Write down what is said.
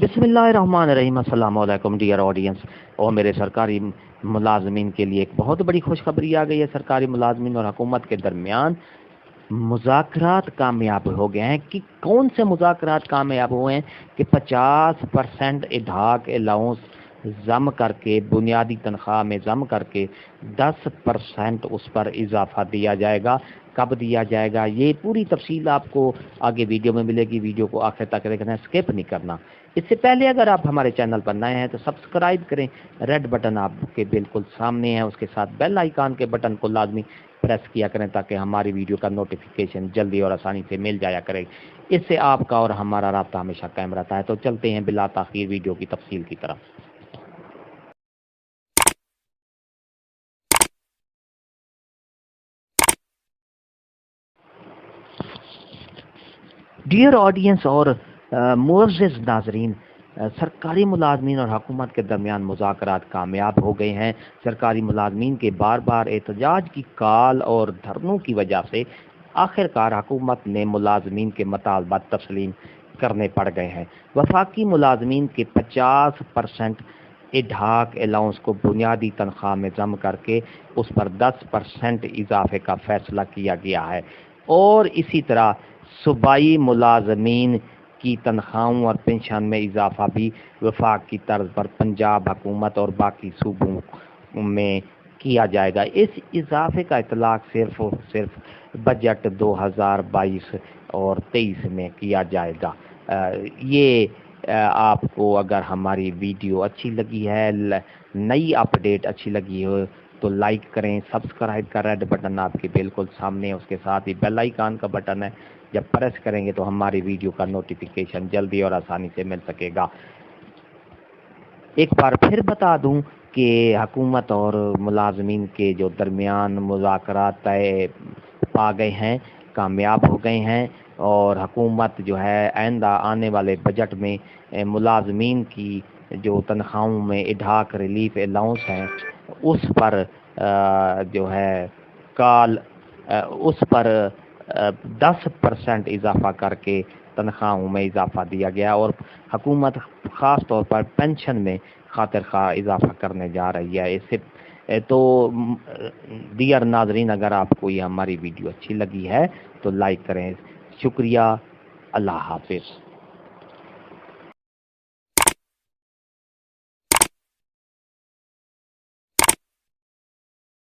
बिस्मिल्लाहिर्रहमानिर्रहीम। अस्सलाम वालेकुम डियर ऑडियंस। और मेरे सरकारी मुलाजमीन के लिए एक बहुत बड़ी खुशखबरी आ गई है। सरकारी मुलाजमीन और हुकूमत के दरमियान मुज़ाकरात कामयाब हो गए हैं। कि कौन से मुज़ाकरात कामयाब हुए हैं कि 50% इधाक अलाउंस जम करके, बुनियादी तनख्वाह में जम करके 10% उस पर इजाफा दिया जाएगा। कब दिया जाएगा ये पूरी तफसील आपको आगे वीडियो में मिलेगी। वीडियो को आखिर तक देखना, स्किप नहीं करना। इससे पहले अगर आप हमारे चैनल पर नए हैं तो सब्सक्राइब करें। रेड बटन आपके बिल्कुल सामने है, उसके साथ बेल आइकन के बटन को लाजमी प्रेस किया करें ताकि हमारी वीडियो का नोटिफिकेशन जल्दी और आसानी से मिल जाया करे। इससे आपका और हमारा राब्ता हमेशा कायम रहता है। तो चलते हैं बिला ताखीर वीडियो की तफसील की तरफ। डियर ऑडियंस और मुअज़्ज़िज़ नाज़रीन, सरकारी मुलाजमीन और हुकूमत के दरमियान मुज़ाकरात कामयाब हो गए हैं। सरकारी मुलाजमीन के बार बार एहतजाज की कॉल और धरनों की वजह से आखिरकार हुकूमत ने मुलाजमीन के मतालबात तस्लीम करने पड़ गए हैं। वफाकी मुलाजमीन के 50% इधाक अलाउंस को बुनियादी तनख्वाह में जम करके उस पर 10% इजाफे का फैसला किया गया है। और इसी तरह सूबाई मुलाजमीन की तनख्वाहों और पेंशन में इजाफा भी वफाक की तर्ज पर पंजाब हुकूमत और बाकी सूबों में किया जाएगा। इस इजाफे का इतलाक सिर्फ और सिर्फ बजट 2022 और 23 में किया जाएगा। आपको अगर हमारी वीडियो अच्छी लगी है, नई अपडेट अच्छी लगी हो तो लाइक करें। सब्सक्राइब का रेड बटन आपके बिल्कुल सामने है, उसके साथ ही बेल आइकन का बटन है। जब प्रेस करेंगे तो हमारी वीडियो का नोटिफिकेशन जल्दी और आसानी से मिल सकेगा। एक बार फिर बता दूं कि हुकूमत और मुलाजमीन के जो दरमियान मुज़ाकरात तय पा गए हैं, कामयाब हो गए हैं। और हुकूमत जो है आइंदा आने वाले बजट में मुलाजमीन की जो तनख्वाहों में इधाक रिलीफ अलाउंस हैं उस पर जो है उस पर 10% इजाफा करके तनख्वाहों में इजाफा दिया गया। और हुकूमत ख़ास तौर पर पेंशन में खातिर खा इजाफा करने जा रही है। इससे तो डियर नाजरीन, अगर आपको ये हमारी वीडियो अच्छी लगी है तो लाइक करें। शुक्रिया। अल्लाह हाफिज़।